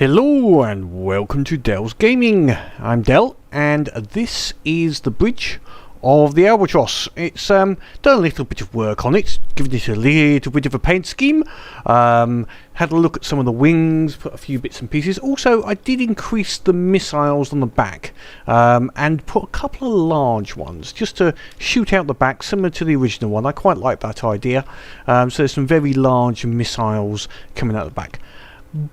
Hello and welcome to Dell's Gaming. I'm Dell and this is the bridge of the ALbatross. It's done a little bit of work on it, given it a little bit of a paint scheme. Had a look at some of the wings, put a few bits and pieces. Also, I did increase the missiles on the back and put a couple of large ones just to shoot out the back, similar to the original one. I quite like that idea. So there's some very large missiles coming out the back.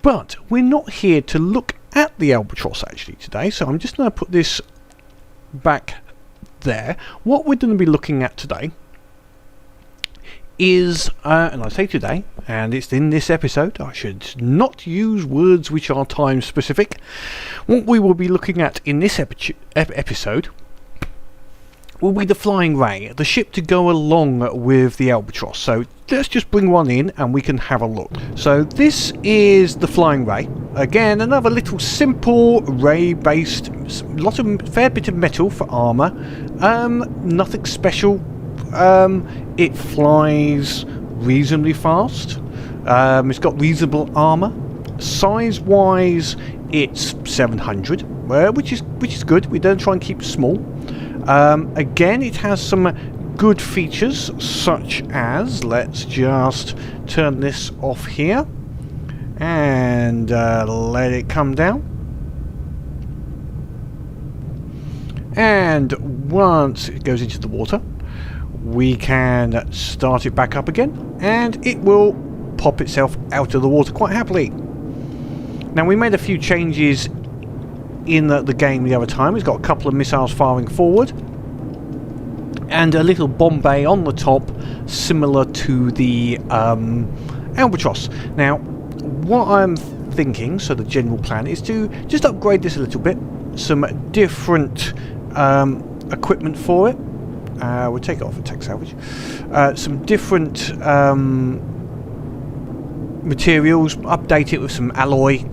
But we're not here to look at the ALbatross actually today, so I'm just going to put this back there. What we're going to be looking at today is, and I say today, and it's in this episode, I should not use words which are time specific. What we will be looking at in this episode will be the Flying Ray, the ship to go along with the ALbatross. So let's just bring one in and we can have a look. So this is the Flying Ray. Again, another little simple ray based, fair bit of metal for armour. Nothing special. It flies reasonably fast. It's got reasonable armour. Size wise, it's 700, which is good. We don't try and keep it small. Again, it has some good features, such as, let's just turn this off here and let it come down. And once it goes into the water, we can start it back up again and it will pop itself out of the water quite happily. Now, we made a few changes in the game the other time. It's got a couple of missiles firing forward and a little bomb bay on the top, similar to the ALbatross. Now, what I'm thinking, so the general plan, is to just upgrade this a little bit. Some different equipment for it. We'll take it off and tech salvage. Some different materials, update it with some alloy.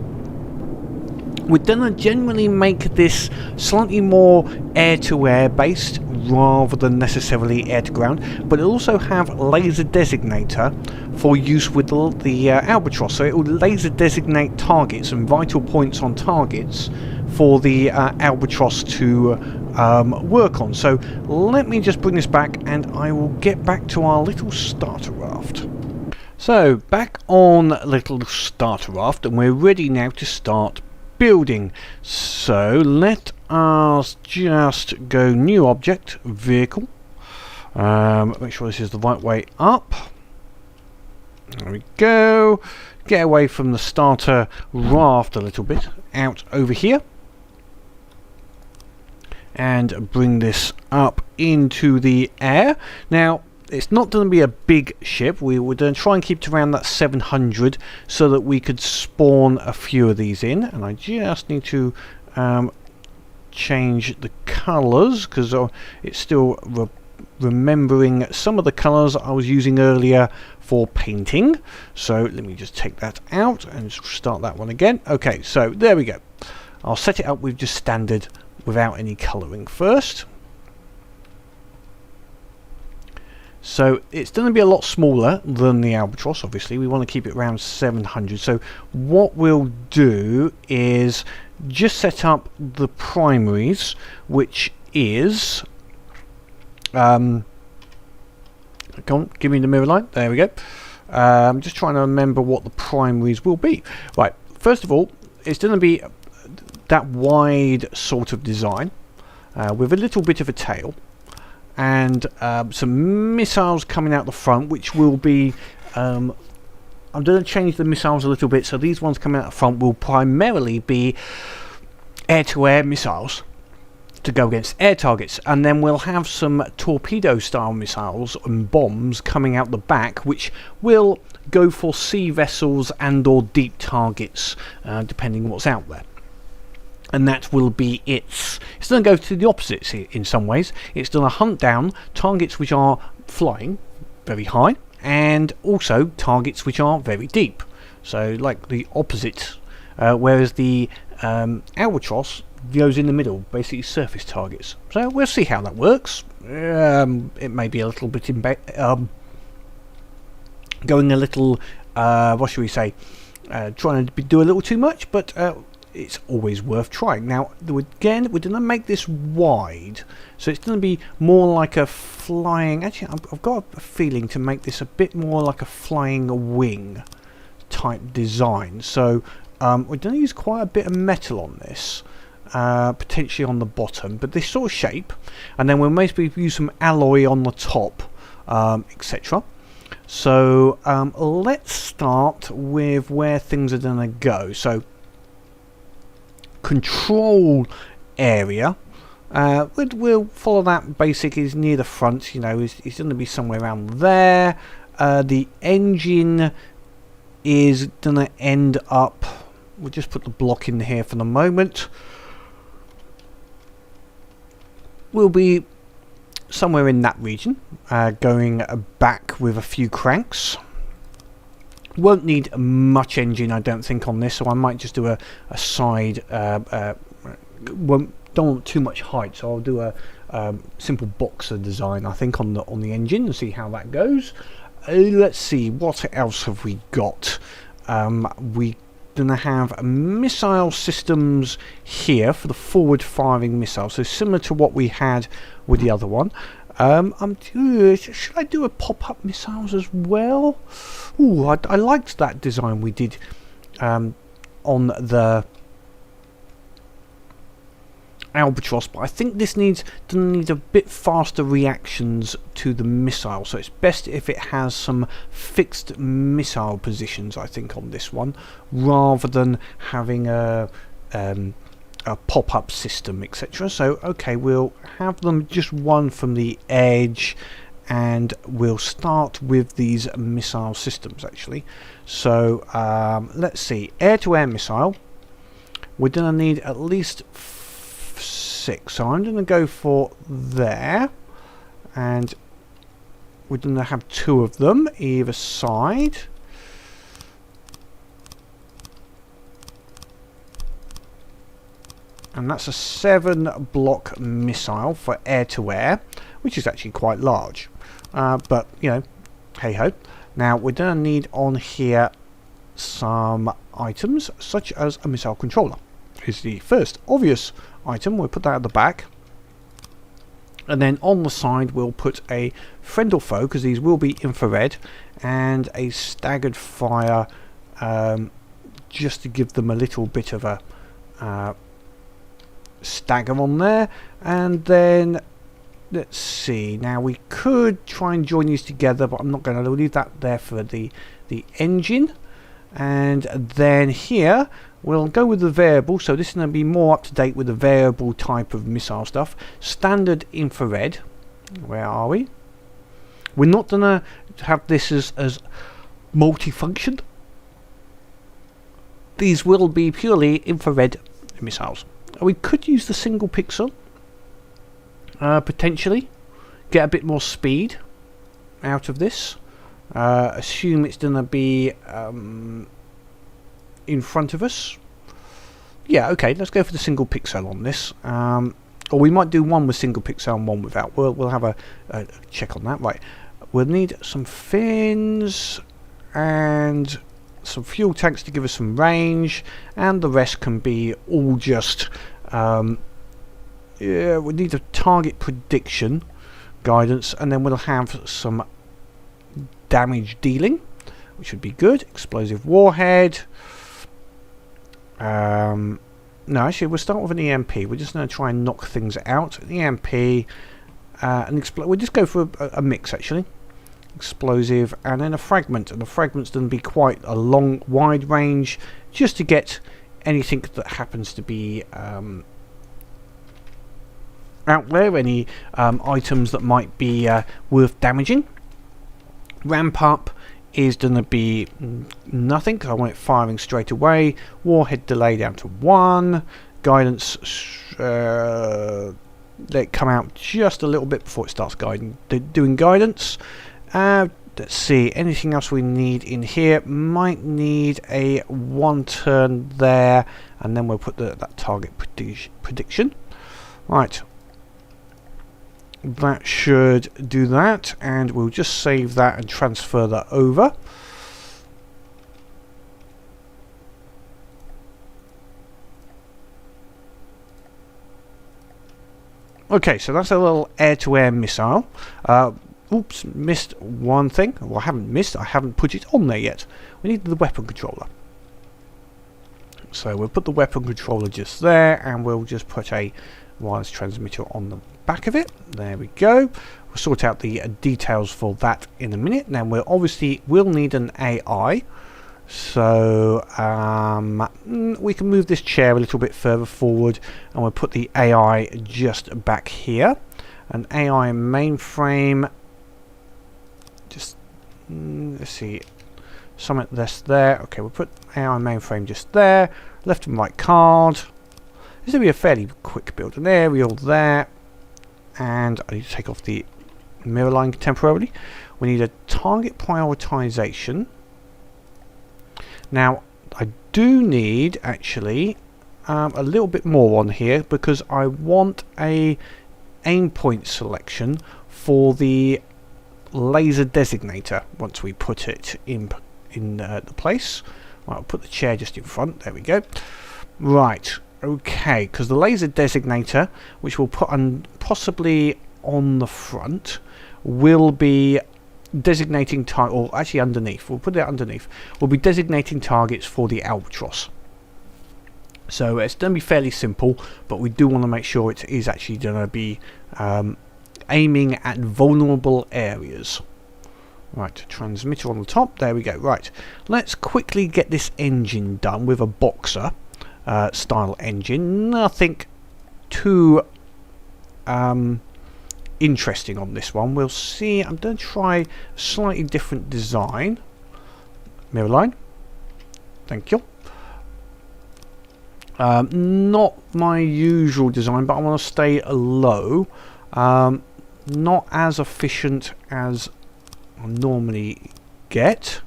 We're going to generally make this slightly more air-to-air based rather than necessarily air-to-ground, but it'll also have laser designator for use with the ALbatross. So it will laser designate targets and vital points on targets for the ALbatross to work on. So let me just bring this back and I will get back to our little starter raft. So back on little starter raft, and we're ready now to start building. So let us just go new object, vehicle. Make sure this is the right way up. There we go. Get away from the starter raft a little bit, out over here, and bring this up into the air. Now, it's not going to be a big ship. We were going to try and keep it around that 700 so that we could spawn a few of these in. And I just need to change the colours because it's still remembering some of the colours I was using earlier for painting. So let me just take that out and start that one again. Okay, so there we go. I'll set it up with just standard without any colouring first. So it's going to be a lot smaller than the ALbatross, obviously. We want to keep it around 700. So what we'll do is just set up the primaries, which is... come on, give me the mirror line. There we go. I'm just trying to remember what the primaries will be. Right, first of all, it's going to be that wide sort of design with a little bit of a tail. And some missiles coming out the front, which will be... I'm going to change the missiles a little bit, so these ones coming out the front will primarily be air-to-air missiles to go against air targets. And then we'll have some torpedo-style missiles and bombs coming out the back, which will go for sea vessels and or deep targets, depending on what's out there. And that will be it's going to go to the opposites in some ways. It's going to hunt down targets which are flying very high and also targets which are very deep. So like the opposite, whereas the ALbatross goes in the middle, basically surface targets. So we'll see how that works. It may be a little bit going a little, what should we say, trying to do a little too much, but it's always worth trying. Now again, we're going to make this wide, so it's going to be more like a flying, actually I've got a feeling to make this a bit more like a flying wing type design. So we're going to use quite a bit of metal on this, potentially on the bottom, but this sort of shape, and then we'll maybe use some alloy on the top, etc. So let's start with where things are going to go. So control area, we'll follow that basic, is near the front, you know, it's going to be somewhere around there. The engine is going to end up, we'll just put the block in here for the moment, we'll be somewhere in that region, going back with a few cranks. Won't need much engine, I don't think, on this, so I might just do a side, don't want too much height, so I'll do a simple boxer design, I think, on the engine, and see how that goes. Let's see, what else have we got? We're going to have missile systems here for the forward firing missiles, so similar to what we had with the other one. Should I do a pop-up missiles as well? Ooh, I liked that design we did on the ALbatross, but I think this needs a bit faster reactions to the missile, so it's best if it has some fixed missile positions, I think, on this one, rather than having a pop-up system, etc. So okay, we'll have them just one from the edge, and we'll start with these missile systems actually. So let's see, air-to-air missile, we're going to need at least 6, so I'm going to go for there, and we're going to have 2 of them either side. And that's a 7-block missile for air-to-air, which is actually quite large. But, you know, hey-ho. Now, we're going to need on here some items, such as a missile controller. Is the first obvious item. We'll put that at the back. And then on the side, we'll put a friend or foe, because these will be infrared, and a staggered fire, just to give them a little bit of a stagger on there. And then let's see, now we could try and join these together, but I'm not going to leave that there for the engine. And then here we'll go with the variable, so this is going to be more up to date with the variable type of missile stuff. Standard infrared, where are we? We're not going to have this as multifunction. These will be purely infrared missiles. We could use the single pixel, potentially get a bit more speed out of this. Assume it's going to be in front of us. Yeah, okay, let's go for the single pixel on this. Or we might do one with single pixel and one without. We'll have a check on that. Right, we'll need some fins and some fuel tanks to give us some range, and the rest can be all just yeah, we need a target prediction guidance, and then we'll have some damage dealing, which would be good. Explosive warhead. No, actually, we'll start with an EMP. We're just going to try and knock things out. An EMP, we'll just go for a mix, actually. Explosive, and then a fragment. And the fragment's going to be quite a long, wide range, just to get anything that happens to be out there, any items that might be worth damaging. Ramp up is going to be nothing, because I want it firing straight away. Warhead delay down to 1. Guidance, let it come out just a little bit before it starts doing guidance. Let's see, anything else we need in here? Might need a 1 turn there, and then we'll put that target prediction. Right. That should do that, and we'll just save that and transfer that over. Okay, so that's a little air-to-air missile. Oops, missed one thing. Well, I haven't missed, I haven't put it on there yet. We need the weapon controller. So we'll put the weapon controller just there, and we'll just put a wireless transmitter on the back of it. There we go. We'll sort out the details for that in a minute. Now we'll need an AI. So we can move this chair a little bit further forward, and we'll put the AI just back here. An AI mainframe. Just let's see, something less there. Okay, we'll put AI mainframe just there. Left and right card. This will be a fairly quick build. An aerial there, and I need to take off the mirror line temporarily. We need a target prioritization. Now I do need actually a little bit more on here, because I want a aim point selection for the laser designator once we put it in the place. Right, I'll put the chair just in front. There we go. Right, okay, because the laser designator, which we'll put possibly on the front, will be designating or actually underneath. We'll put it underneath. We'll be designating targets for the ALbatross. So it's going to be fairly simple, but we do want to make sure it is actually going to be aiming at vulnerable areas. Right, transmitter on the top. There we go. Right, let's quickly get this engine done with a boxer style engine. Nothing too interesting on this one. We'll see. I'm going to try a slightly different design. Mirror line. Thank you. Not my usual design, but I want to stay low. Not as efficient as I normally get.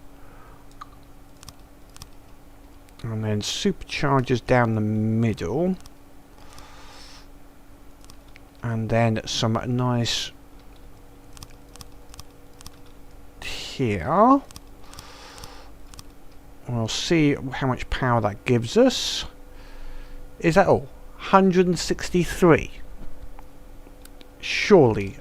And then superchargers down the middle. And then some nice here. We'll see how much power that gives us. Is that all? 163. Surely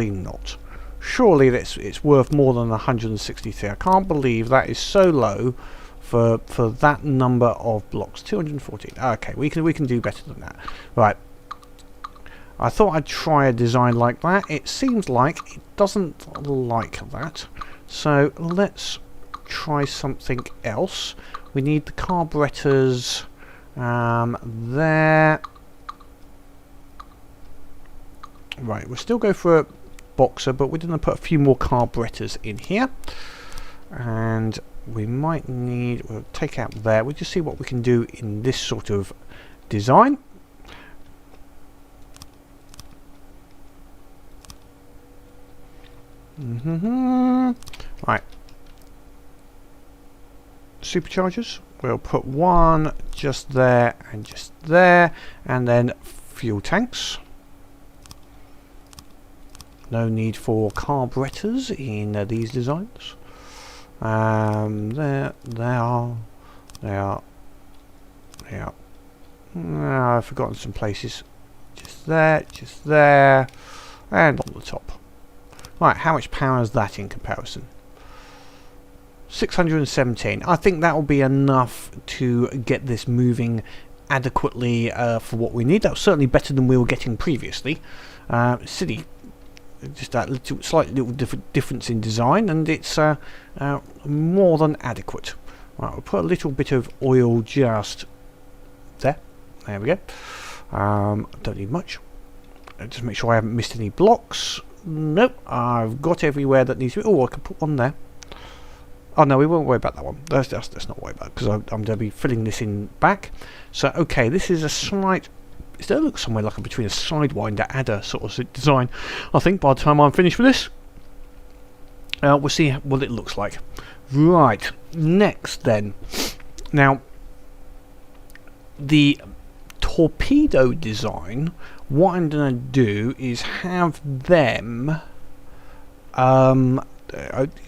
not. Surely it's worth more than 163. I can't believe that is so low for that number of blocks. 214. Okay, we can do better than that. Right. I thought I'd try a design like that. It seems like it doesn't like that. So let's try something else. We need the carburetors there. Right, we'll still go for a boxer, but we're going to put a few more carburetors in here. And we might need, we'll take out there. We'll just see what we can do in this sort of design. Right. Superchargers. We'll put one just there, and then fuel tanks. No need for carburetors in these designs. There they are. I've forgotten some places. Just there, and on the top. Right, how much power is that in comparison? 617. I think that will be enough to get this moving adequately for what we need. That was certainly better than we were getting previously. Silly, just that slight little difference in design, and it's more than adequate. Right, we'll put a little bit of oil just there. There we go. Don't need much. Just make sure I haven't missed any blocks. Nope, I've got everywhere that needs to be. Oh, I can put one there. Oh no, we won't worry about that one. Let's not worry about it, because I'm going to be filling this in back. So, okay, this is a slight... It still looks somewhere like between a sidewinder and a sort of design. I think by the time I'm finished with this, we'll see what it looks like. Right, next then. Now, the torpedo design, what I'm going to do is have them...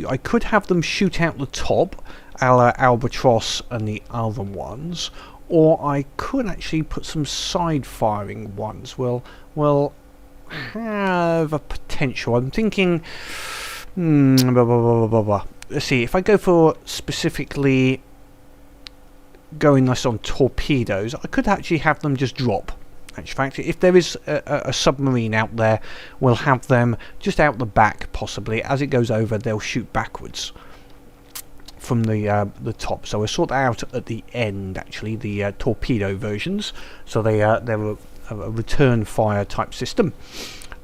I could have them shoot out the top, a la ALbatross and the other ones, or I could actually put some side firing ones. Well, have a potential. I'm thinking, blah, blah, blah, blah, blah. Let's see, if I go for specifically going nice on torpedoes, I could actually have them just drop. In fact, if there is a submarine out there, we'll have them just out the back, possibly. As it goes over, they'll shoot backwards from the top. So we'll sort that out at the end, actually, the torpedo versions. So they're a return fire type system.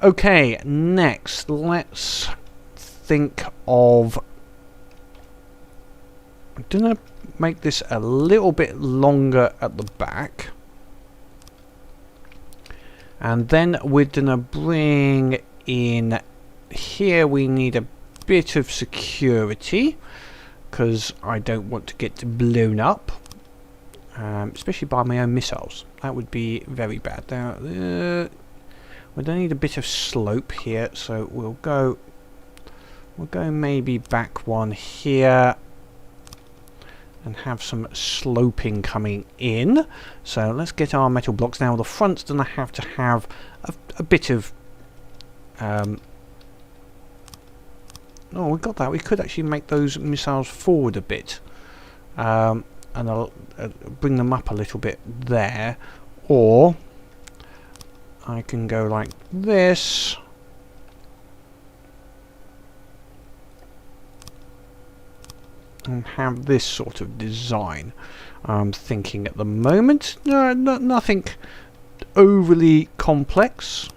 Okay, next, let's think of... I'm going to make this a little bit longer at the back. And then we're going to bring in here, we need a bit of security because I don't want to get blown up, especially by my own missiles. That would be very bad. Now, we don't need a bit of slope here, so we'll go maybe back one here and have some sloping coming in. So let's get our metal blocks. Now the front's going to have a bit of oh, we got that. We could actually make those missiles forward a bit, and I'll bring them up a little bit there, or I can go like this. And have this sort of design. I'm thinking at the moment. No, nothing overly complex.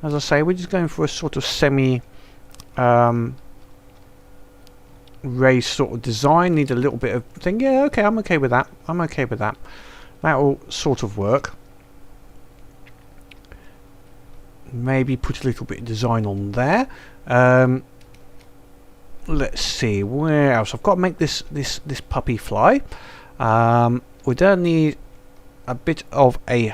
As I say, we're just going for a sort of semi race sort of design. Need a little bit of thing. Yeah, okay, I'm okay with that. I'm okay with that. That will sort of work. Maybe put a little bit of design on there. Let's see, where else? I've got to make this puppy fly. We're going to need a bit of a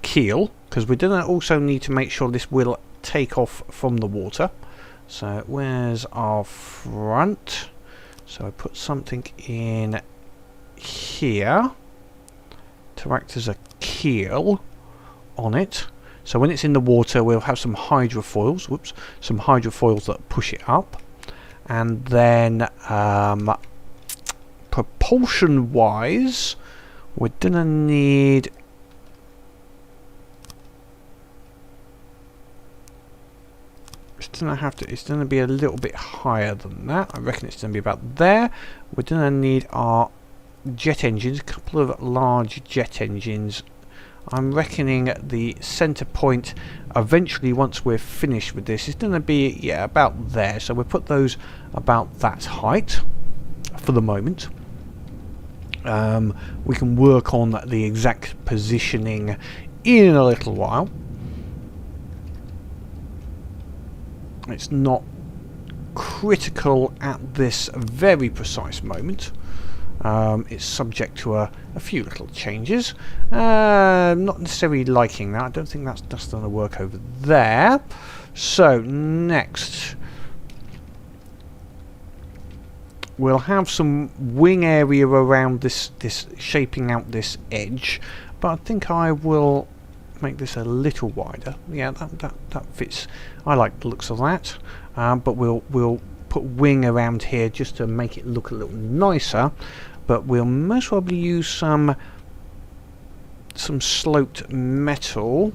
keel, because we're going to also need to make sure this will take off from the water. So where's our front? So I put something in here to act as a keel on it. So when it's in the water, we'll have some hydrofoils. Whoops, some hydrofoils that push it up. And then propulsion wise, we're gonna need it's gonna be a little bit higher than that. I reckon it's gonna be about there. We're gonna need our jet engines, a couple of large jet engines. I'm reckoning the center point eventually, once we're finished with this, is going to be, yeah, about there. So we'll put those about that height for the moment. We can work on the exact positioning in a little while. It's not critical at this very precise moment. It's subject to a few little changes. Not necessarily liking that. I don't think that's just going to work over there. So next, we'll have some wing area around this shaping out this edge, but I think I will make this a little wider. Yeah, that fits. I like the looks of that. But we'll put wing around here just to make it look a little nicer. But we'll most probably use some sloped metal.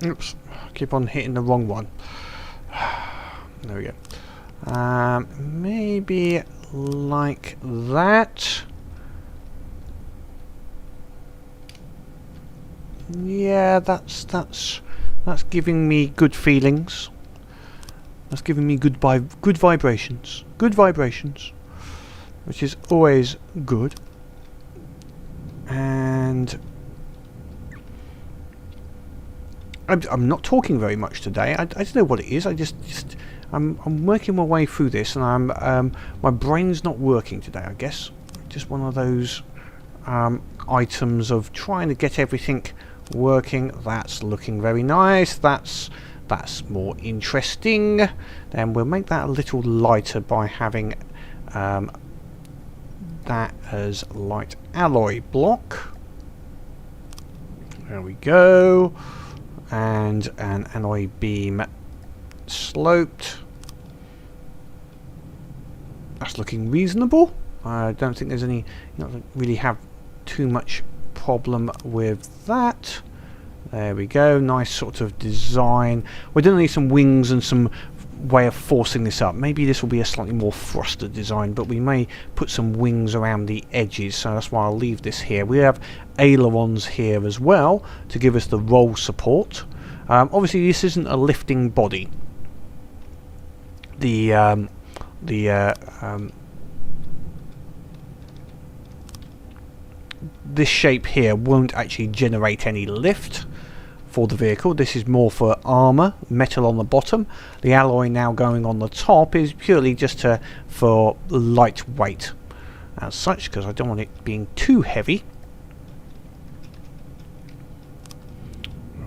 Oops, I keep on hitting the wrong one. There we go. Maybe like that. Yeah, that's giving me good feelings. That's giving me good vibrations. Good vibrations, which is always good. And I'm not talking very much today. I don't know what it is. I'm working my way through this, and my brain's not working today, I guess. Just one of those items of trying to get everything working. That's looking very nice. That's more interesting. Then we'll make that a little lighter by having that as light alloy block. There we go. And an alloy beam sloped. That's looking reasonable. I don't think there's any, you don't really have too much problem with that. There we go, nice sort of design. We're going to need some wings and some way of forcing this up. Maybe this will be a slightly more thruster design, but we may put some wings around the edges, so that's why I'll leave this here. We have ailerons here as well to give us the roll support. Obviously this isn't a lifting body. This shape here won't actually generate any lift for the vehicle. This is more for armor, metal on the bottom. The alloy now going on the top is purely just for lightweight as such, because I don't want it being too heavy.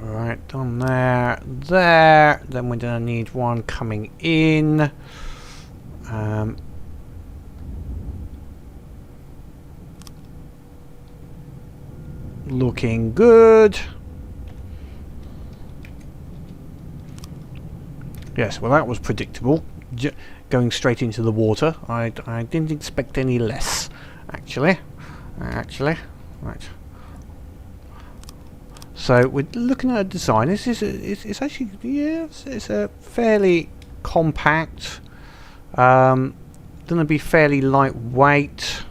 Right, done there. Then we're going to need one coming in. Looking good. Yes, well that was predictable. Going straight into the water. I didn't expect any less, actually. Right. So we're looking at a design. This is it's actually, yes, it's a fairly compact. Going to be fairly lightweight.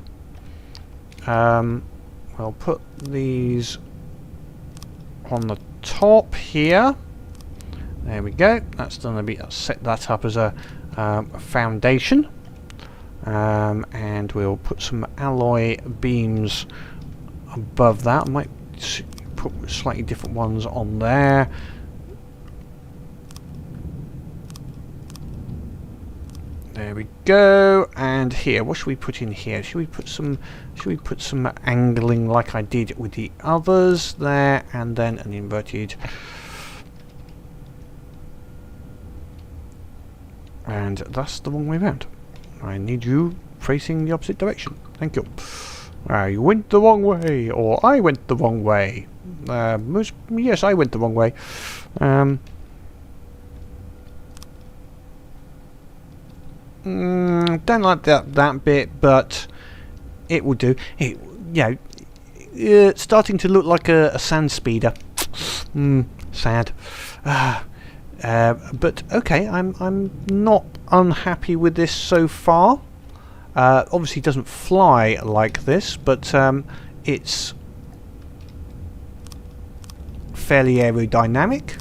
I'll put these on the top here. There we go. That's going to be, I'll set that up as a foundation, and we'll put some alloy beams above that. I might put slightly different ones on there. There we go. And here, what should we put in here? Should we put some angling like I did with the others there, and then an inverted. And that's the wrong way around. I need you facing the opposite direction. Thank you. You went the wrong way, or I went the wrong way. Yes, I went the wrong way. Don't like that bit, but it will do. It, it's starting to look like a sand speeder. Sad. But okay, I'm not unhappy with this so far. Obviously, it doesn't fly like this, but it's fairly aerodynamic.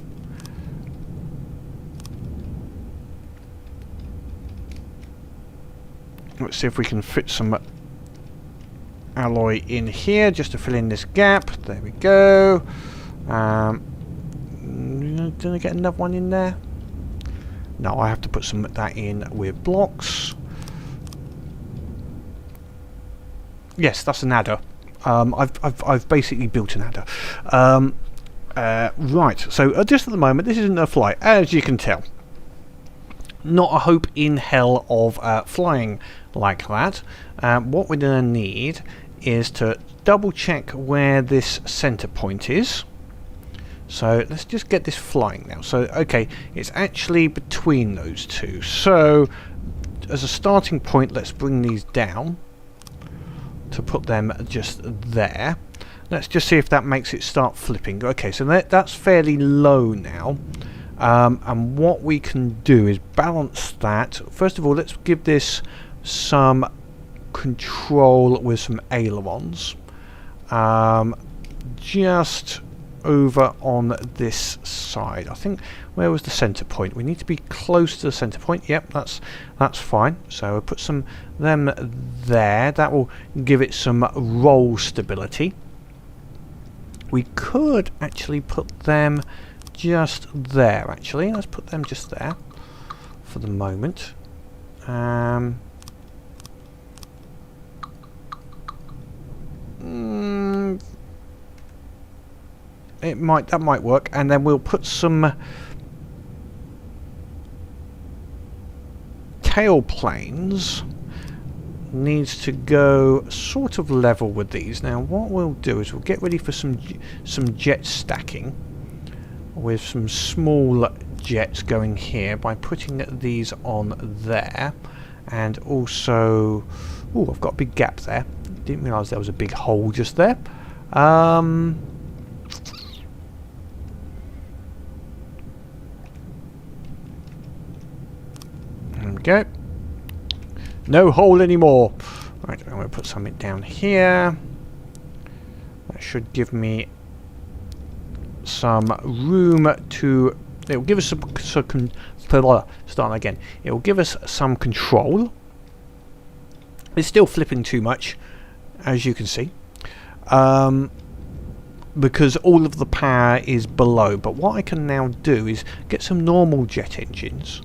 Let's see if we can fit some alloy in here just to fill in this gap. There we go. Did I get another one in there? No, I have to put some of that in with blocks. Yes, that's an adder. I've basically built an adder. Right, so just at the moment, this isn't a flight, as you can tell. Not a hope in hell of flying like that. What we're going to need is to double check where this center point is. So let's just get this flying now. So okay, it's actually between those two. So as a starting point, let's bring these down to put them just there. Let's just see if that makes it start flipping. Okay, so that's fairly low now. And what we can do is balance that. First of all, let's give this some control with some ailerons. Just over on this side. I think, where was the center point? We need to be close to the center point. Yep, that's fine. So we'll put them there. That will give it some roll stability. We could actually put them just there, actually. Let's put them just there for the moment. That might work, and then we'll put some tail planes needs to go sort of level with these. Now what we'll do is we'll get ready for some jet stacking with some small jets going here by putting these on there, and also, oh, I've got a big gap there. Didn't realise there was a big hole just there. There we go. No hole anymore. Right, I'm going to put something down here. That should give me some room to. It will give us start again. It will give us some control. It's still flipping too much, as you can see, because all of the power is below. But what I can now do is get some normal jet engines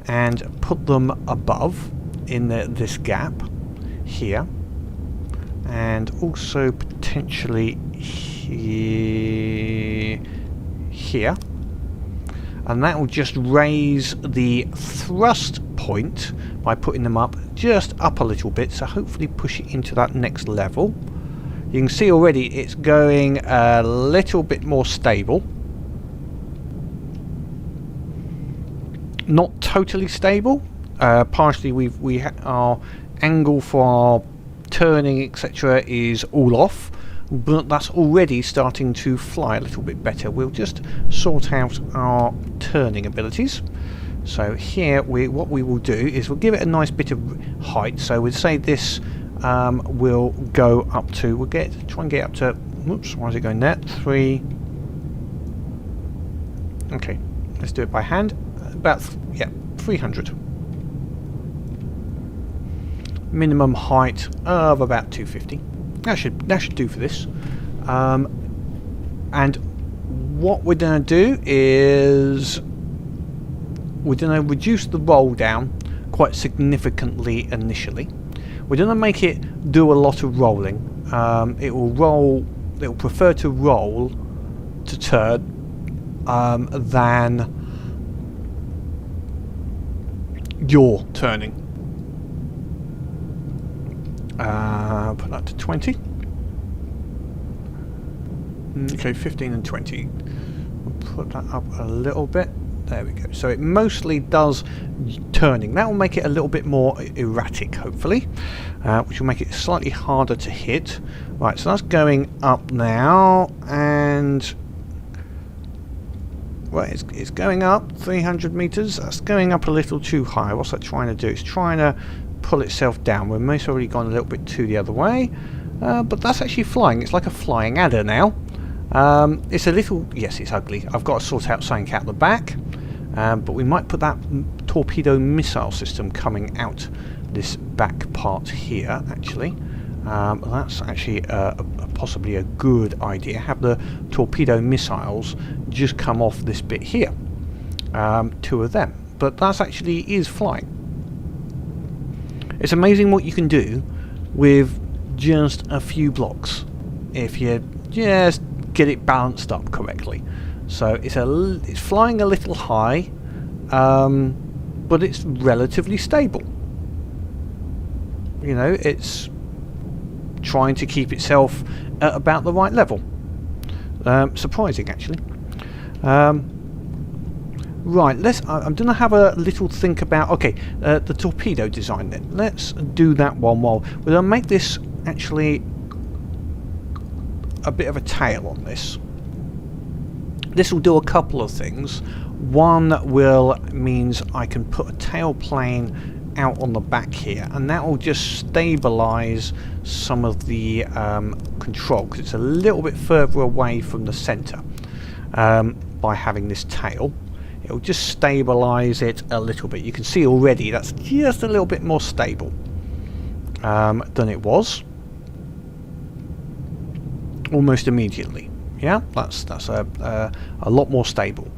and put them above in this gap here, and also potentially here, and that will just raise the thrust point by putting them up just up a little bit, so hopefully push it into that next level. You can see already it's going a little bit more stable. Not totally stable. Partially our angle for our turning, etc., is all off, but that's already starting to fly a little bit better. We'll just sort out our turning abilities. So here what we will do is we'll give it a nice bit of height. So we'll say this will go up to, try and get up to, whoops, why is it going there? 3. Okay, let's do it by hand. About 300. Minimum height of about 250. That should do for this. And what we're going to do is we're going to reduce the roll down quite significantly initially. We're going to make it do a lot of rolling. It will prefer to roll to turn than you're turning. Put that to 20. Okay, 15 and 20. We'll put that up a little bit. There we go. So it mostly does turning. That will make it a little bit more erratic, hopefully, which will make it slightly harder to hit. Right, so that's going up now, and well, it's going up 300 meters. That's going up a little too high. What's that trying to do? It's trying to pull itself down. We've most already gone a little bit to the other way, but that's actually flying. It's like a flying adder now. It's a little, yes, it's ugly. I've got to sort out something out the back, but we might put that torpedo missile system coming out this back part here, actually. That's actually possibly a good idea. Have the torpedo missiles just come off this bit here. 2 of them. But that actually is flying. It's amazing what you can do with just a few blocks if you just get it balanced up correctly. So it's flying a little high, but it's relatively stable. You know, it's trying to keep itself at about the right level. Surprising, actually. Right, I'm going to have a little think about, okay, the torpedo design then. Let's do that one while we're going to make this actually a bit of a tail on this. This will do a couple of things. One means I can put a tail plane out on the back here, and that will just stabilize some of the control, because it's a little bit further away from the center by having this tail. It'll just stabilize it a little bit. You can see already that's just a little bit more stable than it was almost immediately. Yeah, that's a lot more stable.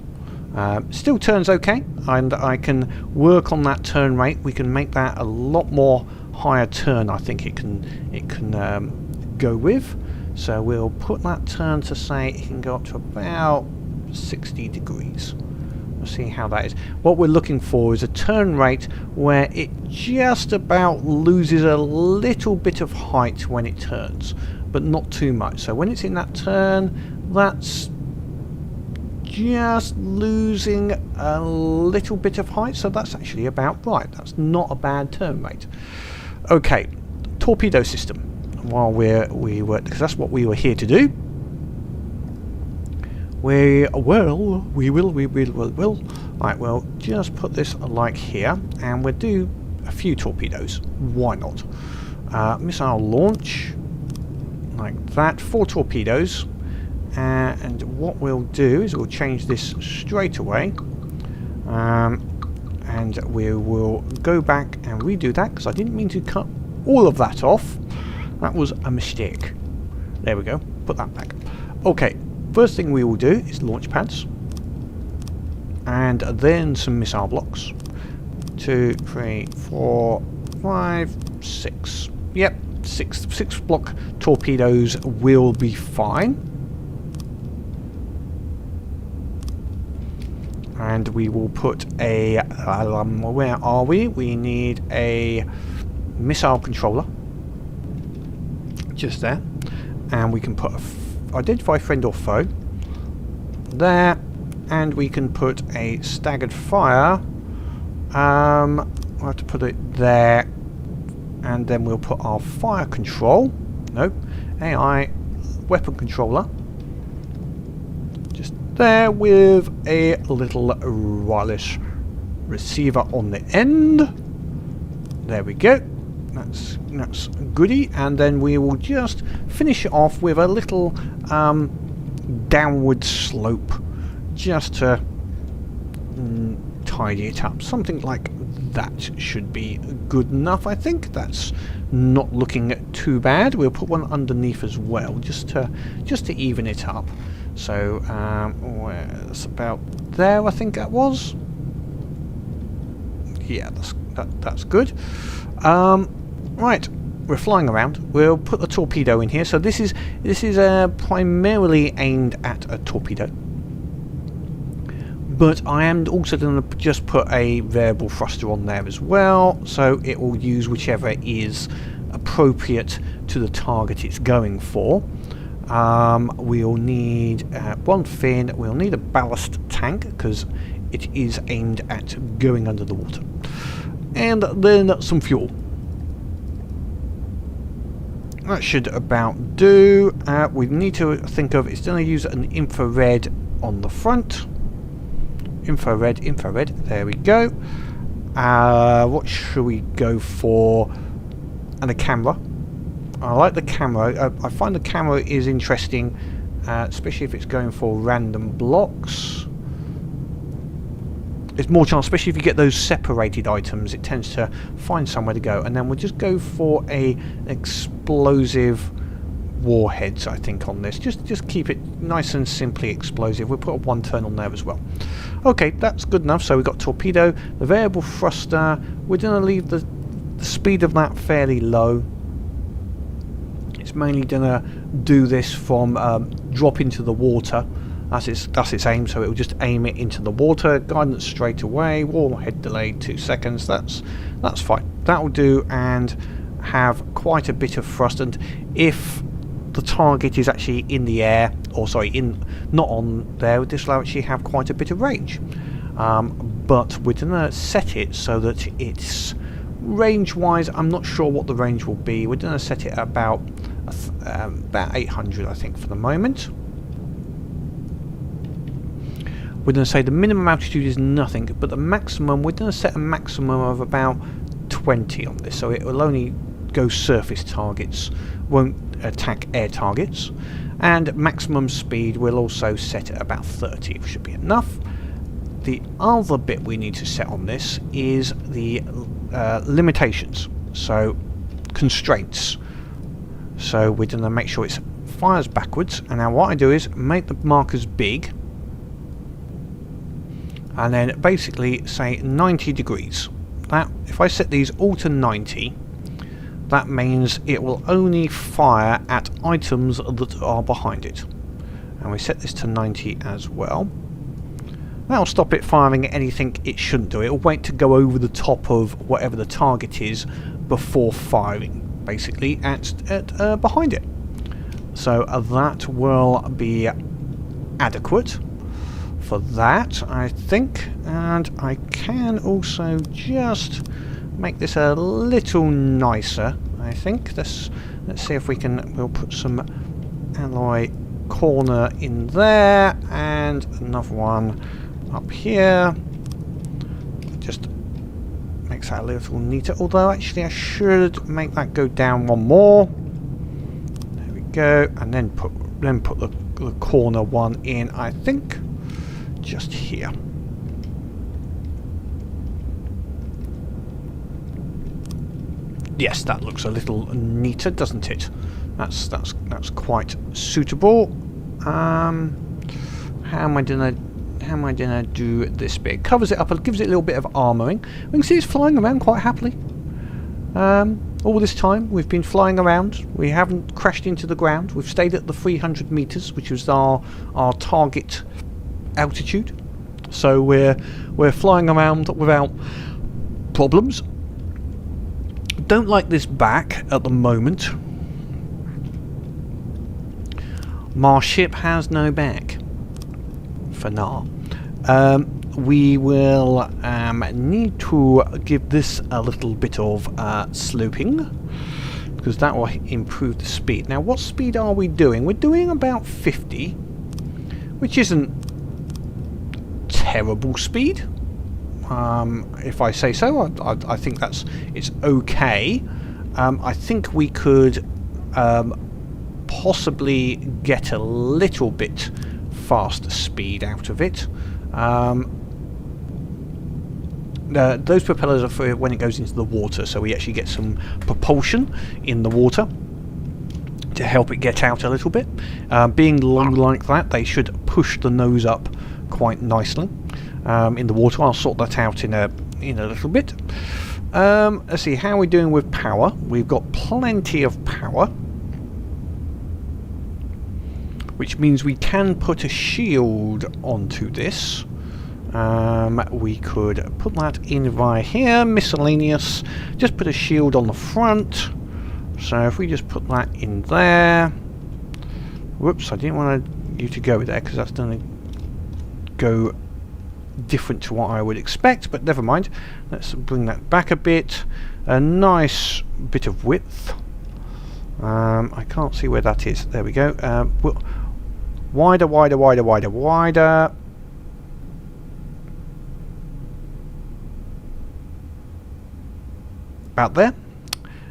Still turns okay, and I can work on that turn rate. We can make that a lot more higher turn. I think it can go with. So we'll put that turn to say it can go up to about 60 degrees. see how that is. What we're looking for is a turn rate where it just about loses a little bit of height when it turns, but not too much. So when it's in that turn, that's just losing a little bit of height, so that's actually about right. That's not a bad turn rate. Okay, torpedo system. While we were, because that's what we were here to do. We will. Right, we'll just put this like here, and we'll do a few torpedoes. Why not? Missile launch, like that. 4 torpedoes. And what we'll do is we'll change this straight away. And we will go back and redo that, because I didn't mean to cut all of that off. That was a mistake. There we go. Put that back. Okay. First thing we will do is launch pads, and then some missile blocks. 2, 3, 4, 5, 6. Yep, six block torpedoes will be fine. And we will put a where are we? We need a missile controller just there, and we can put a identify friend or foe there, and we can put a staggered fire. We'll have to put it there, and then we'll put our fire control. Nope, AI weapon controller just there with a little wireless receiver on the end. There we go. That's goody, and then we will just finish it off with a little downward slope, just to tidy it up. Something like that should be good enough. I think that's not looking too bad. We'll put one underneath as well, just to even it up. So it's about there. I think that was. Yeah, that's good. Right, we're flying around. We'll put the torpedo in here. So this is primarily aimed at a torpedo, but I am also going to just put a variable thruster on there as well, so it will use whichever is appropriate to the target it's going for. We'll need one fin. We'll need a ballast tank, because it is aimed at going under the water, and then some fuel. That should about do. We need to think of, it's going to use an infrared on the front. Infrared, there we go. What should we go for? And a camera. I like the camera. I find the camera is interesting, especially if it's going for random blocks. It's more chance, especially if you get those separated items, it tends to find somewhere to go. And then we'll just go for an explosive warheads, I think, on this. Just keep it nice and simply explosive. We'll put a 1 turn on there as well. Okay, that's good enough. So we've got torpedo, the variable thruster. We're going to leave the speed of that fairly low. It's mainly going to do this from drop into the water. That's its aim, so it will just aim it into the water. Guidance straight away. Warhead delayed 2 seconds. That's fine. That will do, and have quite a bit of thrust. And if the target is actually in the air, or sorry, not on there, this will actually have quite a bit of range. But we're gonna set it so that it's range-wise. I'm not sure what the range will be. We're gonna set it at about 800, I think, for the moment. We're going to say the minimum altitude is nothing, but the maximum, we're going to set a maximum of about 20 on this, so it will only go surface targets, won't attack air targets. And maximum speed we'll also set at about 30, it should be enough. The other bit we need to set on this is the limitations, so constraints. So we're going to make sure it fires backwards, and now what I do is make the markers big, and then basically say 90 degrees. That, if I set these all to 90, that means it will only fire at items that are behind it. And we set this to 90 as well. That'll stop it firing at anything it shouldn't do. It'll wait to go over the top of whatever the target is before firing, basically, at behind it. So that will be adequate for that, I think. And I can also just make this a little nicer, I think. Let's see if we can. We'll put some alloy corner in there and another one up here. Just makes that a little neater, although actually I should make that go down one more. There we go, and then put the corner one in, I think, just here. Yes, that looks a little neater, doesn't it? That's quite suitable. How am I gonna do this bit? It covers it up and gives it a little bit of armouring. We can see it's flying around quite happily. All this time we've been flying around. We haven't crashed into the ground. We've stayed at the 300 meters, which was our target altitude. So we're flying around without problems. Don't like this back at the moment. My ship has no back for now. We will need to give this a little bit of sloping, because that will improve the speed. Now, what speed are we doing? We're doing about 50, which isn't terrible speed, if I say so. I think it's okay. I think we could possibly get a little bit faster speed out of it. Those propellers are for when it goes into the water, so we actually get some propulsion in the water to help it get out a little bit. Being long like that, they should push the nose up quite nicely in the water. I'll sort that out in a little bit. Let's see, how are we doing with power? We've got plenty of power, which means we can put a shield onto this. We could put that in via here, miscellaneous, just put a shield on the front. So if we just put that in there. Whoops, I didn't want you to go there because that's going to go different to what I would expect, but never mind. Let's bring that back a bit. A nice bit of width. I can't see where that is. There we go. Wider, wider, wider, wider, wider. About there.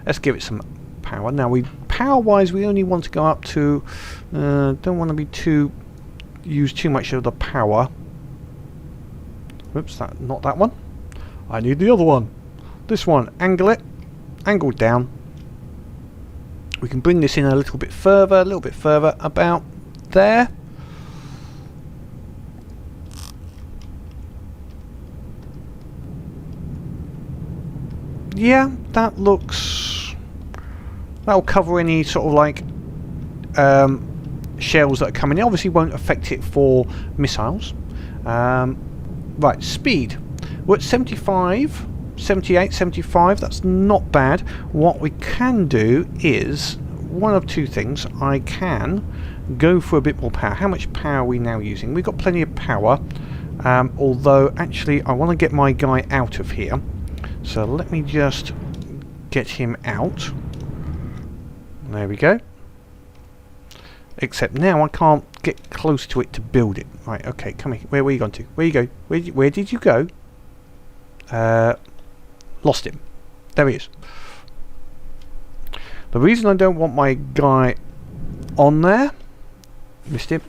Let's give it some power. Now, power-wise, we only want to go up to. Don't want to use too much of the power. Oops, not that one. I need the other one. This one. Angle it. Angle down. We can bring this in a little bit further, about there. Yeah, that looks. That'll cover any sort of like shells that are coming in. Obviously, won't affect it for missiles. Right, speed. We're at 75, 78, 75. That's not bad. What we can do is one of two things. I can go for a bit more power. How much power are we now using? We've got plenty of power. Although, actually, I want to get my guy out of here. So let me just get him out. There we go. Except now I can't get close to it to build it. Right, okay, come here. Where are you going to? Where you go? Where did you go? Lost him. There he is. The reason I don't want my guy on there... Missed him.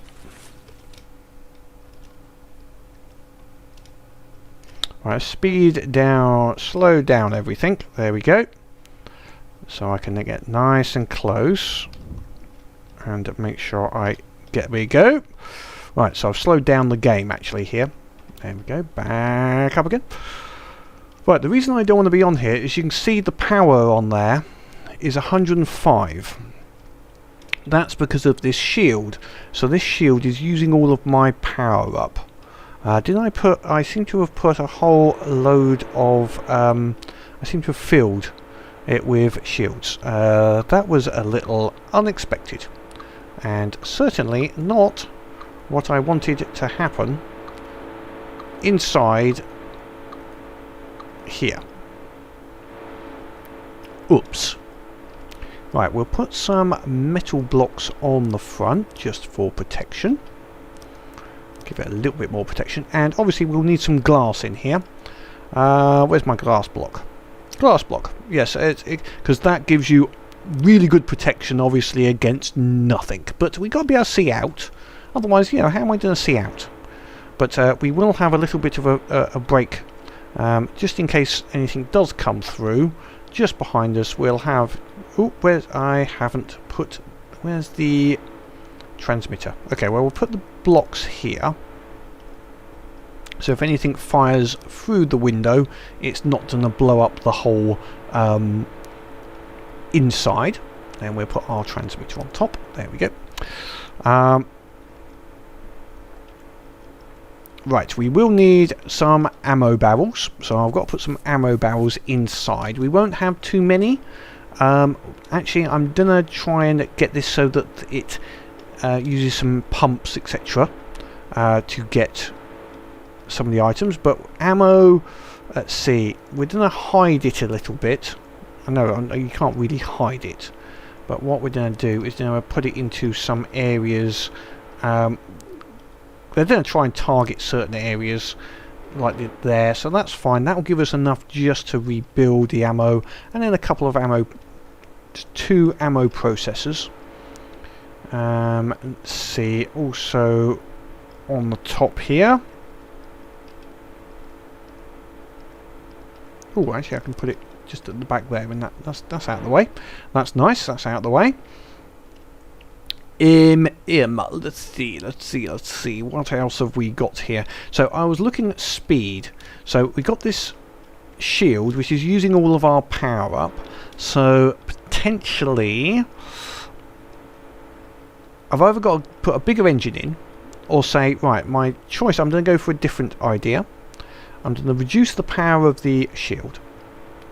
Right, speed down, slow down everything. There we go. So I can get nice and close. And make sure I get... There we go. Right, so I've slowed down the game actually here. There we go. Back up again. Right, the reason I don't want to be on here is you can see the power on there is 105. That's because of this shield. So this shield is using all of my power up. Didn't I put... I seem to have put a whole load of... I seem to have filled it with shields. That was a little unexpected. And certainly not what I wanted to happen inside here. Oops. Right, we'll put some metal blocks on the front just for protection. Give it a little bit more protection. And obviously we'll need some glass in here. Where's my glass block? Glass block. Yes, because that gives you really good protection, obviously, against nothing. But we've got to be able to see out. Otherwise, you know, how am I going to see out? But we will have a little bit of a break. Just in case anything does come through. Just behind us, we'll have... Oh, I haven't put... Where's the transmitter? Okay, well, we'll put the blocks here. So if anything fires through the window, it's not going to blow up the whole inside. Then we'll put our transmitter on top. There we go. Right, we will need some ammo barrels. So I've got to put some ammo barrels inside. We won't have too many. Actually, I'm going to try and get this so that it uses some pumps, etc. To get some of the items. But ammo, let's see, we're going to hide it a little bit. I know you can't really hide it, but what we're going to do is going to put it into some areas. They're going to try and target certain areas like there, so that's fine. That will give us enough just to rebuild the ammo, and then a couple of ammo, 2 ammo processors. Let's see, also on the top here. Oh, actually I can put it just at the back there, and that's out of the way. That's nice, that's out of the way. Let's see, what else have we got here? So I was looking at speed. So we got this shield which is using all of our power up, so potentially I've either got to put a bigger engine in, or say, right, my choice, I'm going to go for a different idea. I'm going to reduce the power of the shield.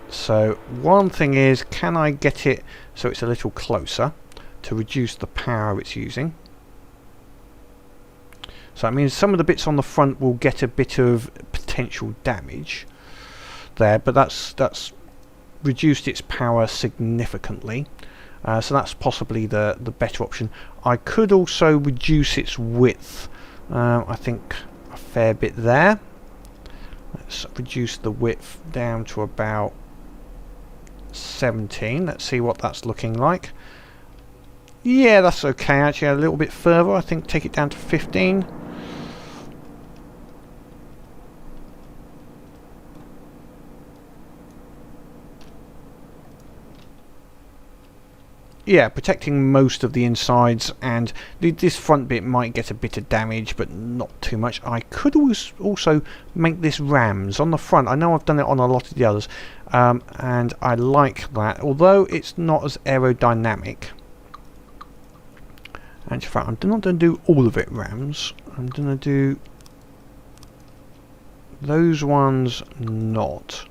So one thing is, can I get it so it's a little closer to reduce the power it's using? So that means some of the bits on the front will get a bit of potential damage there, but that's reduced its power significantly. So that's possibly the better option. I could also reduce its width. I think a fair bit there. Let's reduce the width down to about 17. Let's see what that's looking like. Yeah, that's okay. Actually, a little bit further. I think take it down to 15. Yeah, protecting most of the insides, and this front bit might get a bit of damage, but not too much. I could also make this rams on the front. I know I've done it on a lot of the others, and I like that, although it's not as aerodynamic. And in fact, I'm not going to do all of it rams. I'm going to do those ones not.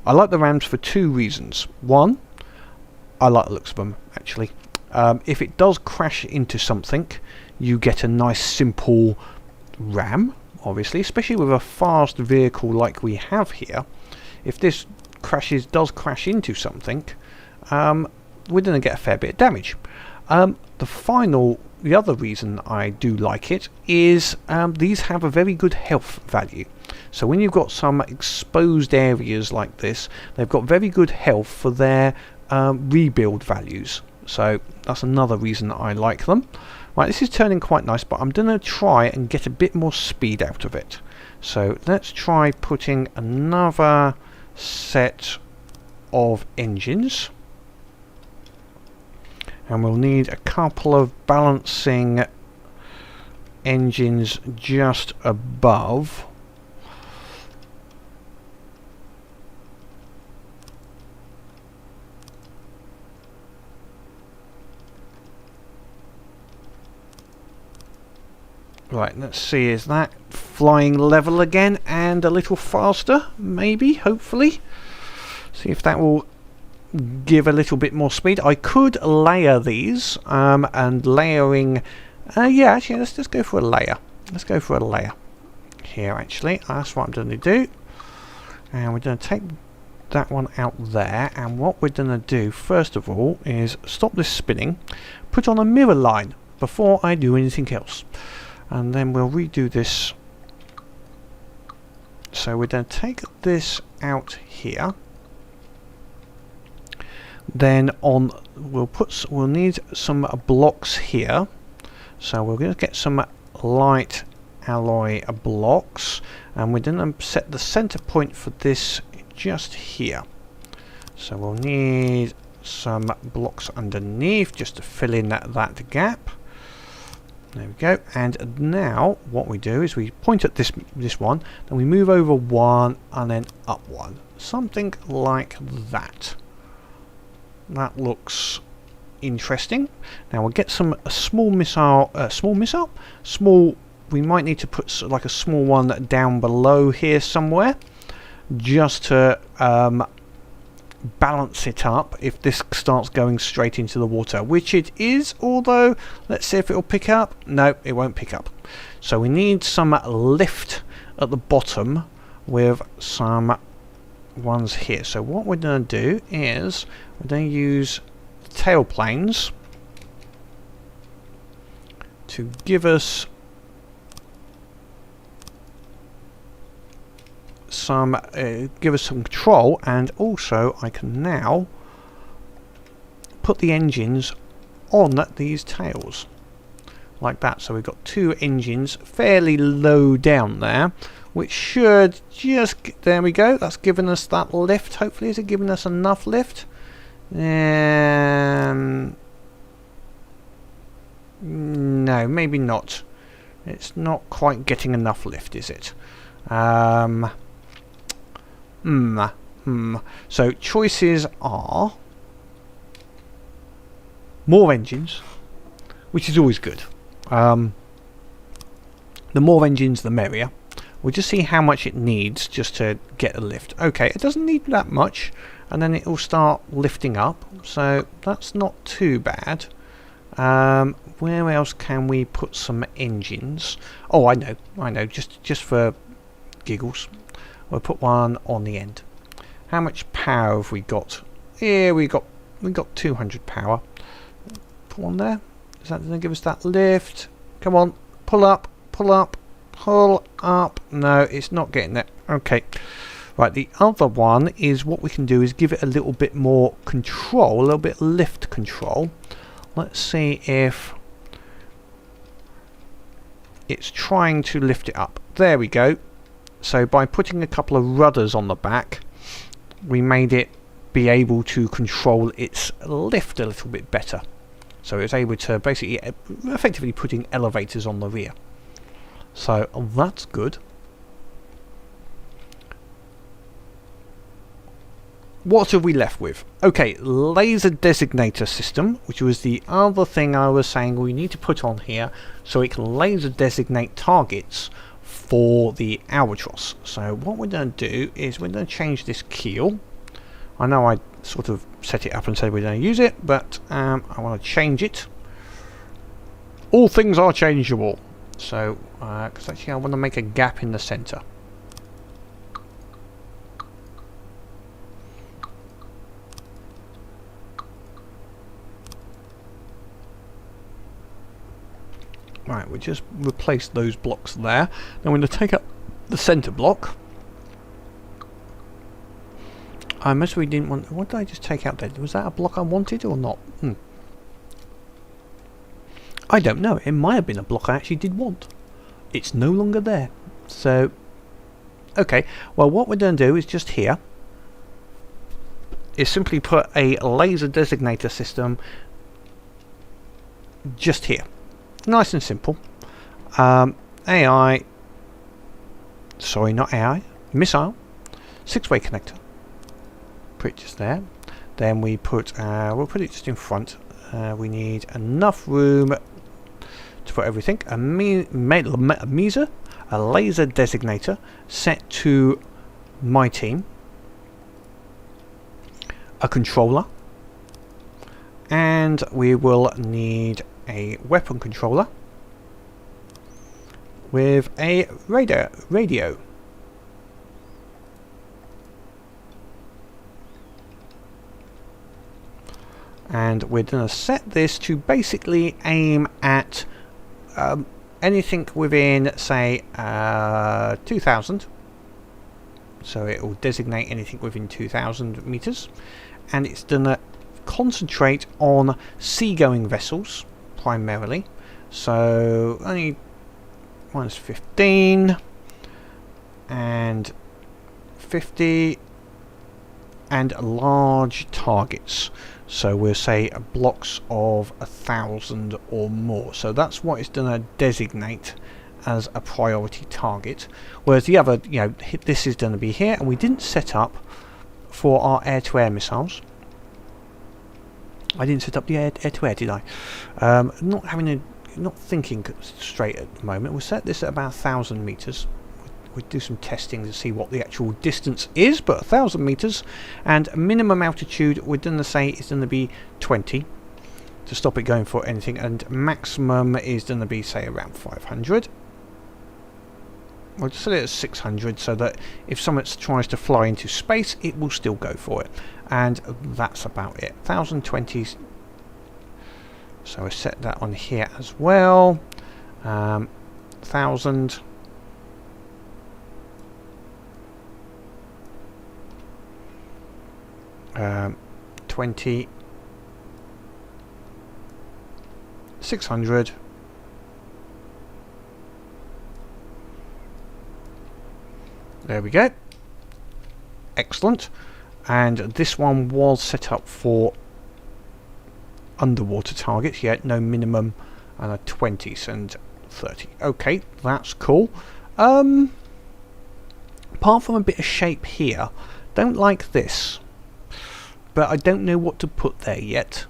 I like the rams for 2 reasons. One, I like the looks of them, actually. If it does crash into something, you get a nice simple ram, obviously, especially with a fast vehicle like we have here. If this does crash into something, we're going to get a fair bit of damage. The other reason I do like it is these have a very good health value. So when you've got some exposed areas like this, they've got very good health for their rebuild values. So that's another reason I like them. Right, this is turning quite nice, but I'm going to try and get a bit more speed out of it. So let's try putting another set of engines. And we'll need a couple of balancing engines just above. Right, let's see, is that flying level again and a little faster? Maybe, hopefully. See if that will give a little bit more speed. I could layer these, and layering... yeah, actually, let's just go for a layer. Let's go for a layer here, actually. That's what I'm going to do. And we're going to take that one out there. And what we're going to do, first of all, is stop this spinning, put on a mirror line before I do anything else. And then we'll redo this. So we're going to take this out here. Then we'll need some blocks here. So we're going to get some light alloy blocks, and we're going to set the center point for this just here. So we'll need some blocks underneath just to fill in that gap. There we go. And now what we do is we point at this one, then we move over one and then up one, something like that. That looks interesting. Now we'll get some small missile. We might need to put like a small one down below here somewhere, just to balance it up if this starts going straight into the water, which it is, although let's see if it'll pick up. No, it won't pick up. So we need some lift at the bottom with some ones here. So what we're going to do is we're going to use tail planes to give us some control, and also I can now put the engines on these tails like that. So we've got two engines fairly low down there, which should just, there we go, that's given us that lift. Hopefully, is it giving us enough lift? No, maybe not. It's not quite getting enough lift, is it? So choices are more engines, which is always good. The more engines, the merrier. We'll just see how much it needs just to get a lift. Okay, it doesn't need that much, and then it will start lifting up, so that's not too bad. Where else can we put some engines? Oh, I know, just for giggles. We'll put one on the end. How much power have we got? Here we got 200 power. Put one there. Is that going to give us that lift? Come on, pull up, pull up, pull up. No, it's not getting there. Okay. Right, the other one is what we can do is give it a little bit more control, a little bit lift control. Let's see if it's trying to lift it up. There we go. So by putting a couple of rudders on the back, we made it be able to control its lift a little bit better. So it's able to basically effectively putting elevators on the rear. So that's good. What have we left with? Okay, laser designator system, which was the other thing I was saying we need to put on here so it can laser designate targets for the ALbatross. So what we're going to do is we're going to change this keel. I know I sort of set it up and said we're going to use it, but I want to change it. All things are changeable. So, because actually I want to make a gap in the center. Right, we just replace those blocks there. Now we're going to take up the center block. I must we didn't want. What did I just take out there? Was that a block I wanted or not? I don't know. It might have been a block I actually did want. It's no longer there. So, okay. Well, what we're going to do is just here is simply put a laser designator system just here. Nice and simple. AI. Sorry, not AI. Missile. 6-way connector. Put it just there. Then we put. We'll put it just in front. We need enough room to put everything. A laser designator set to my team. A controller. And we will need a weapon controller with a radio. And we're going to set this to basically aim at anything within, say, 2,000. So it will designate anything within 2,000 meters. And it's going to concentrate on seagoing vessels, primarily. So only minus 15 and 50 and large targets. So we'll say blocks of 1,000 or more. So that's what it's going to designate as a priority target. Whereas the other, this is going to be here, and we didn't set up for our air-to-air missiles. I didn't set up the air-to-air, did I? Not thinking straight at the moment. We'll set this at about 1,000 meters. We'll do some testing to see what the actual distance is, but 1,000 meters, and minimum altitude we're going to say is going to be 20 to stop it going for anything, and maximum is going to be, say, around 500. We'll just set it at 600 so that if someone tries to fly into space, it will still go for it. And that's about it. 1,020. So I set that on here as well. 1,000. Um, 20. 600. There we go. Excellent. And this one was set up for underwater targets, yet no minimum, and a 20s and 30. Okay, that's cool. Apart from a bit of shape here, don't like this, but I don't know what to put there yet.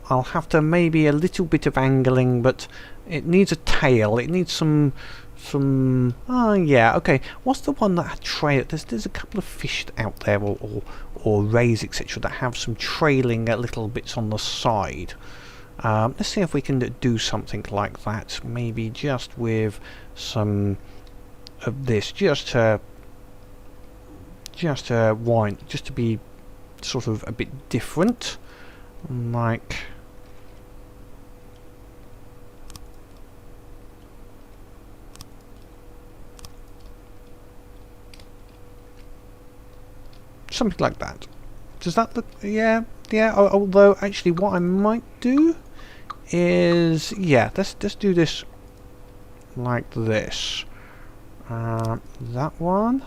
I'll have to maybe a little bit of angling, but it needs a tail. It needs some. Oh yeah, okay. What's the one that had trail? There's a couple of fish out there, or rays, etc., that have some trailing little bits on the side. Let's see if we can do something like that. Maybe just with some of this, just to be sort of a bit different, like. Something like that. Does that look? Yeah. Although actually, what I might do is, let's do this like this. That one.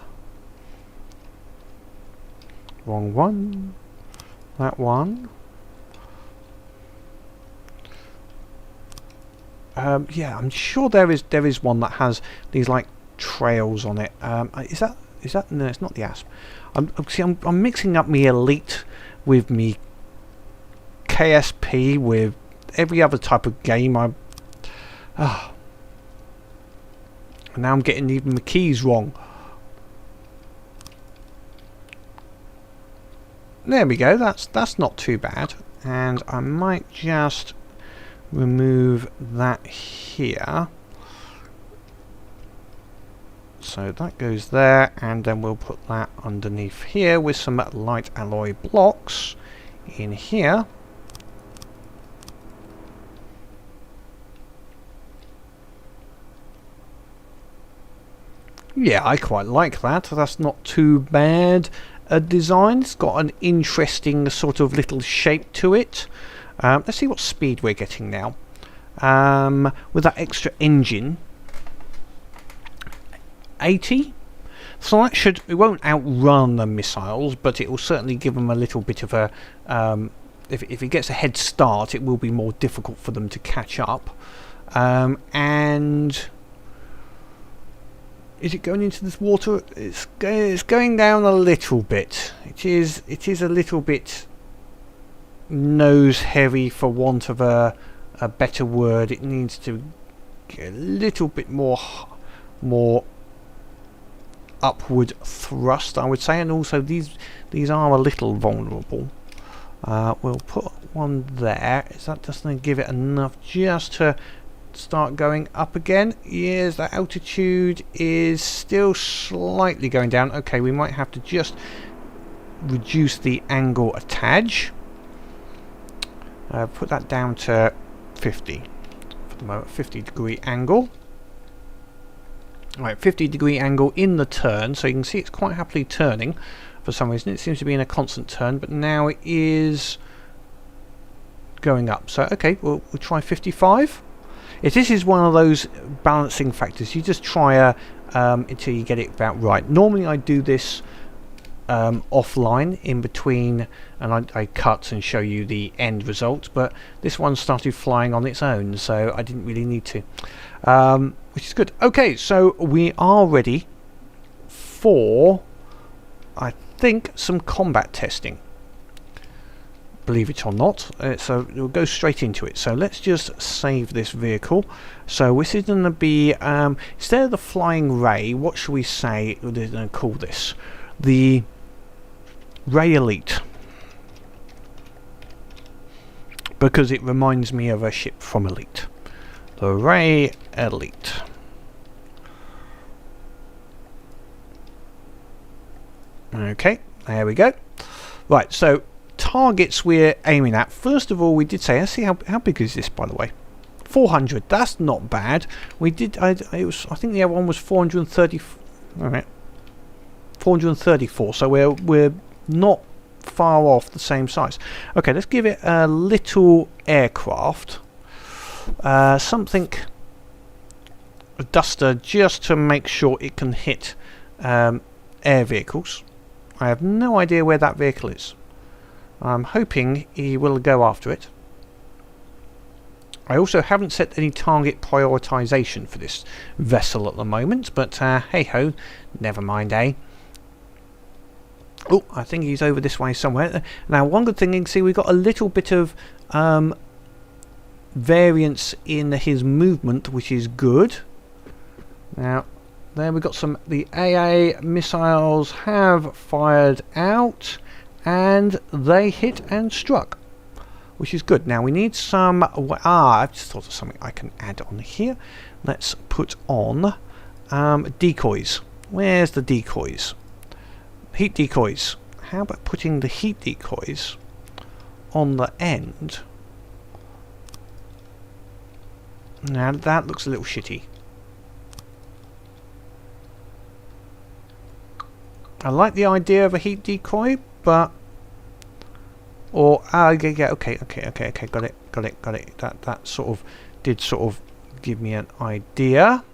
Wrong one. That one. Yeah, I'm sure there is one that has these like trails on it. Is that? No, it's not the asp. I'm mixing up me elite with me KSP with every other type of game. And now I'm getting even the keys wrong. There we go. That's not too bad. And I might just remove that here. So that goes there, and then we'll put that underneath here with some light alloy blocks in here. Yeah, I quite like that. That's not too bad a design. It's got an interesting sort of little shape to it. Let's see what speed we're getting now. With that extra engine. 80, so that it won't outrun the missiles, but it will certainly give them a little bit of a if it gets a head start, it will be more difficult for them to catch up. And is it going into this water? It's going down a little bit. It is a little bit nose heavy, for want of a a better word, it needs to get a little bit more upward thrust, I would say, and also these are a little vulnerable. We'll put one there. Is that just going to give it enough just to start going up again? Yes, the altitude is still slightly going down. Okay, we might have to just reduce the angle a tad. Put that down to 50 for the moment, 50-degree angle. Right, 50-degree angle in the turn, so you can see it's quite happily turning. For some reason, it seems to be in a constant turn, but now it is going up. So, okay, we'll try 55. This is one of those balancing factors. You just try until you get it about right. Normally, I do this offline in between, and I cut and show you the end result. But this one started flying on its own, so I didn't really need to, which is good. Okay, so we are ready for, I think, some combat testing. Believe it or not, so we'll go straight into it. So let's just save this vehicle. So this is going to be instead of the flying ray, what should we say we're going to call this? The Ray Elite, because it reminds me of a ship from Elite. The Ray Elite. Okay, there we go. Right, so targets we're aiming at. First of all, we did say, let's see how big is this, by the way. 400. That's not bad. We did. I think the other one was 430. All right, 434. So we're not far off the same size. Okay, let's give it a little aircraft. Something, a duster, just to make sure it can hit air vehicles. I have no idea where that vehicle is. I'm hoping he will go after it. I also haven't set any target prioritization for this vessel at the moment, but hey ho, never mind, eh? Oh, I think he's over this way somewhere. Now, one good thing you can see, we've got a little bit of variance in his movement, which is good. Now, there we've got the AA missiles have fired out, and they hit and struck, which is good. Now we need some. I've just thought of something I can add on here. Let's put on decoys. Where's the decoys? Heat decoys. How about putting the heat decoys on the end? Now that looks a little shitty. I like the idea of a heat decoy, but yeah, okay, got it. That sort of did sort of give me an idea.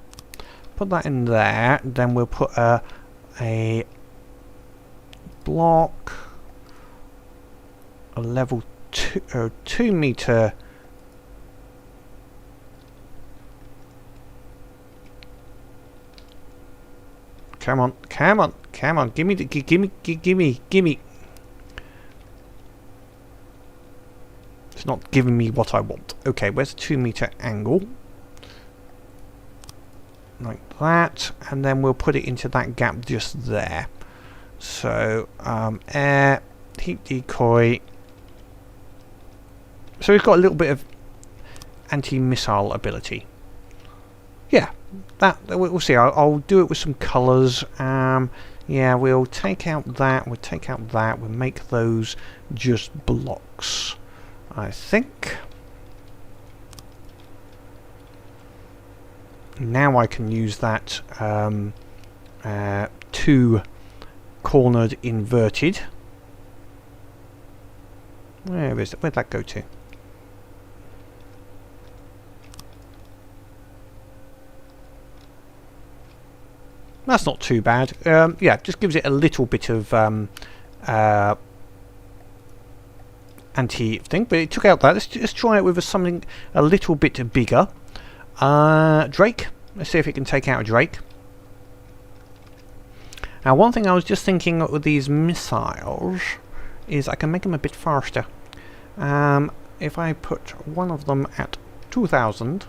Put that in there. Then we'll put a block, a level 2 meter. Come on. Give me. It's not giving me what I want. Okay, where's the 2 meter angle? Like that, and then we'll put it into that gap just there. So, air, heat decoy. So we've got a little bit of anti-missile ability. Yeah, that we'll see. I'll do it with some colours. Yeah, we'll take out that. We'll take out that. We'll make those just blocks, I think. Now I can use that 2 cornered inverted. Where is it? Where'd that go to? That's not too bad. Yeah, just gives it a little bit of anti-thing, but it took out that. Let's try it with something a little bit bigger. Drake. Let's see if it can take out a Drake. Now, one thing I was just thinking with these missiles is I can make them a bit faster. If I put one of them at 2000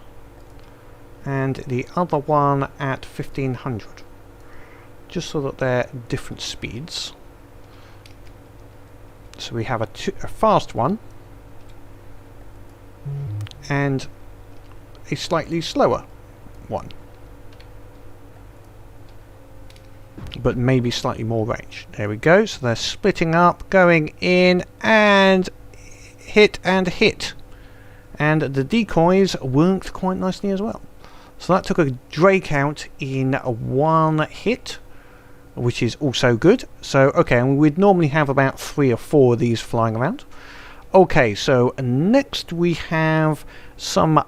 and the other one at 1500, just so that they're different speeds. So we have a fast one and a slightly slower one, but maybe slightly more range. There we go. So they're splitting up, going in and hit and hit, and the decoys worked quite nicely as well. So that took a Dray count in one hit, which is also good. So okay, and we'd normally have about 3 or 4 of these flying around. Okay, so next we have some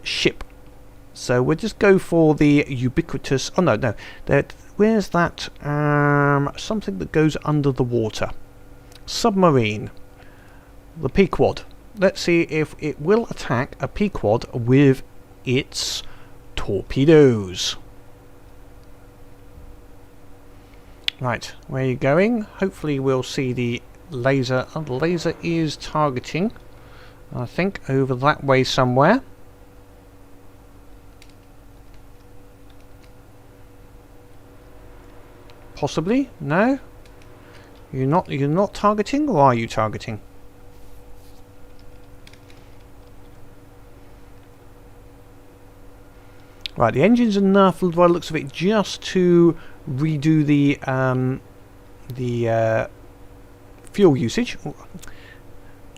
ship. So we'll just go for the ubiquitous. Oh no, where's that? Something that goes under the water. Submarine. The Peaquod. Let's see if it will attack a Peaquod with its torpedoes. Right, where are you going? Hopefully we'll see the laser. Oh, the laser is targeting, I think, over that way somewhere. Possibly? No? You're not targeting, or are you targeting? Right, the engine's enough by the looks of it just to redo the fuel usage. Oh,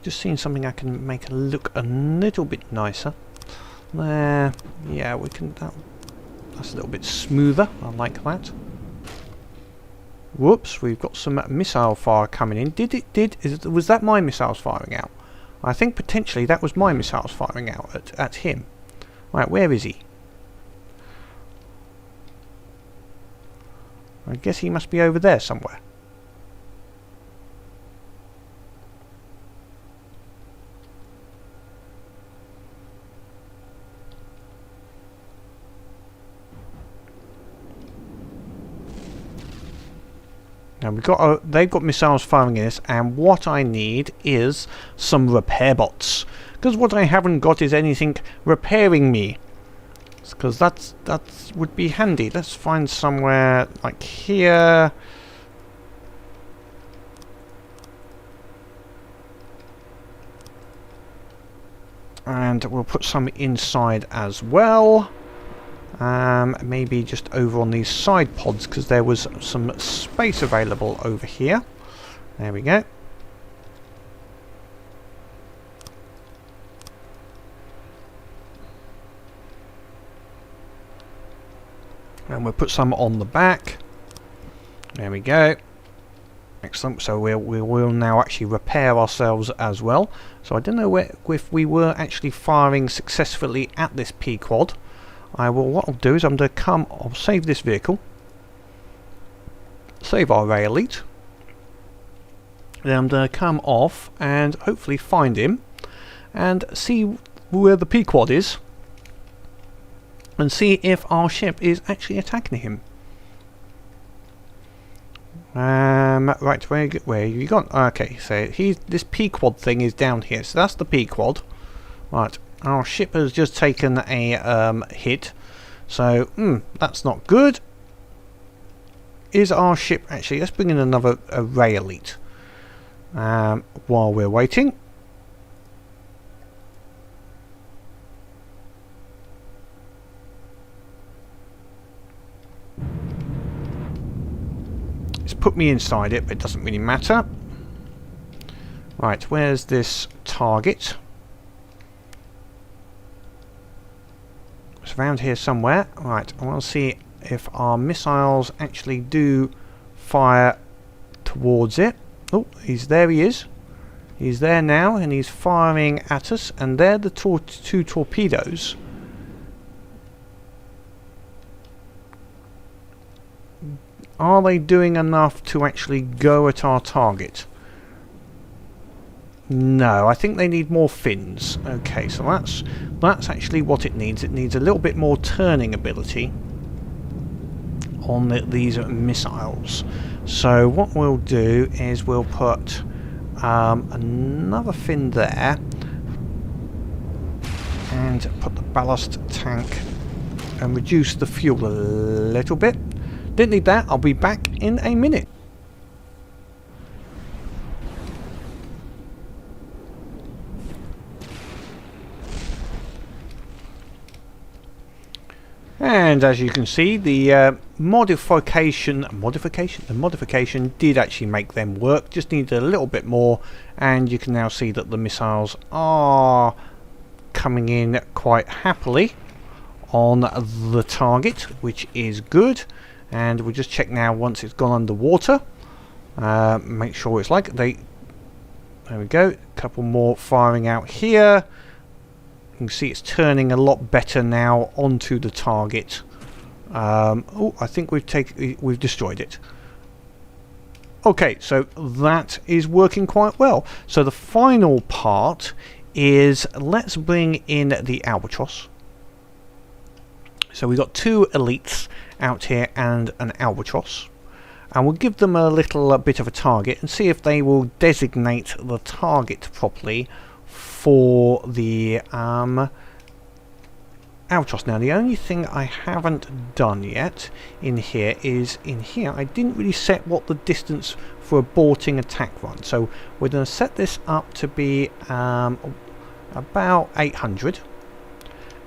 just seeing something I can make it look a little bit nicer. There, yeah, we can. That's a little bit smoother. I like that. Whoops, we've got some missile fire coming in. Was that my missiles firing out? I think potentially that was my missiles firing out at him. Right, where is he? I guess he must be over there somewhere. Now they've got missiles firing in us, and what I need is some repair bots. Because what I haven't got is anything repairing me. Because that would be handy. Let's find somewhere like here. And we'll put some inside as well. Maybe just over on these side pods, because there was some space available over here. There we go. And we'll put some on the back. There we go. Excellent. So we'll now actually repair ourselves as well. So I don't know if we were actually firing successfully at this Peaquod. What I'll do is I'll save this vehicle. Save our Ray Elite. Then I'm going to come off and hopefully find him and see where the Peaquod is. And see if our ship is actually attacking him. Right, where are you gone? Okay, so this Peaquod thing is down here. So that's the Peaquod. Right, our ship has just taken a hit. So, that's not good. Is our ship actually? Let's bring in another Ray Elite. While we're waiting. Put me inside it, but it doesn't really matter. Right, where's this target? It's around here somewhere. Right, I want to see if our missiles actually do fire towards it. Oh, there he is. He's there now, and he's firing at us, and they're the two torpedoes. Are they doing enough to actually go at our target? No, I think they need more fins. Okay, so that's actually what it needs. It needs a little bit more turning ability on these missiles. So what we'll do is we'll put another fin there, and put the ballast tank and reduce the fuel a little bit. Didn't need that. I'll be back in a minute. And as you can see, the modification did actually make them work. Just needed a little bit more, and you can now see that the missiles are coming in quite happily on the target, which is good. And we'll just check now once it's gone underwater. Make sure it's like they. There we go. A couple more firing out here. You can see it's turning a lot better now onto the target. Oh, I think we've destroyed it. Okay, so that is working quite well. So the final part is, let's bring in the ALbatross. So we've got two elites out here and an ALbatross, and we'll give them a little bit of a target and see if they will designate the target properly for the ALbatross. Now the only thing I haven't done yet in here is, I didn't really set what the distance for aborting attack run, so we're going to set this up to be about 800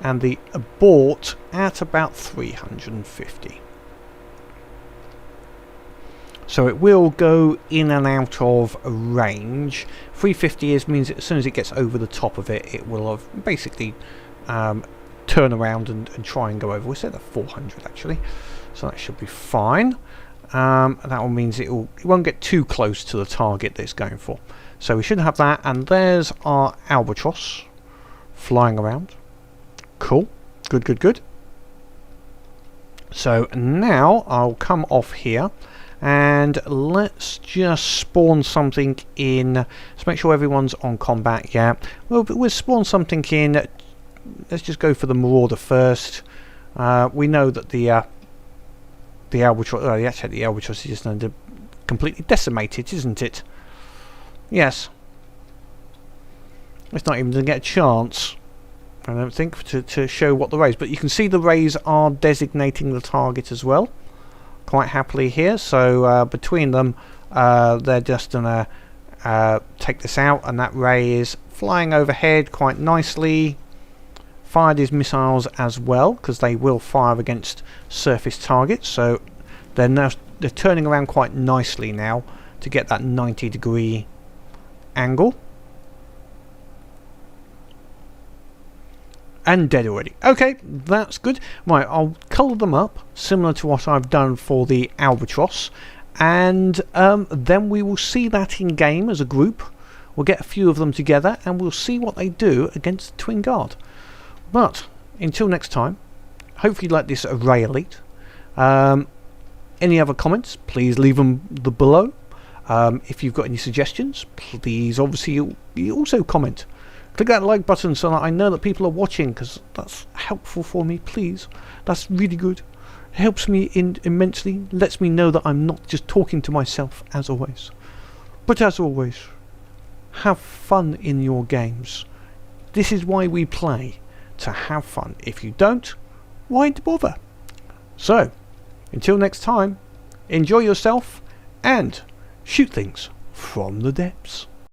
and the abort at about 350. So it will go in and out of range. 350 means that as soon as it gets over the top of it, it will have basically turn around and try and go over. We set at 400 actually, so that should be fine. That will means it won't get too close to the target that it's going for. So we should have that, and there's our ALbatross flying around. Cool, good, good, good. So now I'll come off here and let's just spawn something in. Let's make sure everyone's on combat. Yeah, we'll spawn something in. Let's just go for the Marauder first. We know that the ALbatross, actually the ALbatross is just completely decimated, isn't it? Yes. It's not even going to get a chance, I don't think, to show what the rays. But you can see the rays are designating the target as well, quite happily here. So between them, they're just going to take this out, and that ray is flying overhead quite nicely. Fired his missiles as well, because they will fire against surface targets. So they're turning around quite nicely now to get that 90-degree angle. And dead already. Okay, that's good. Right, I'll colour them up similar to what I've done for the ALbatross, and then we will see that in game as a group. We'll get a few of them together and we'll see what they do against the Twin Guard. But until next time, hopefully you like this Ray Elite. Any other comments, please leave them below. If you've got any suggestions, please obviously you also comment. Click that like button so that I know that people are watching, because that's helpful for me, please. That's really good. It helps me immensely, lets me know that I'm not just talking to myself as always. But as always, have fun in your games. This is why we play, to have fun. If you don't, why bother? So, until next time, enjoy yourself and shoot things from the depths.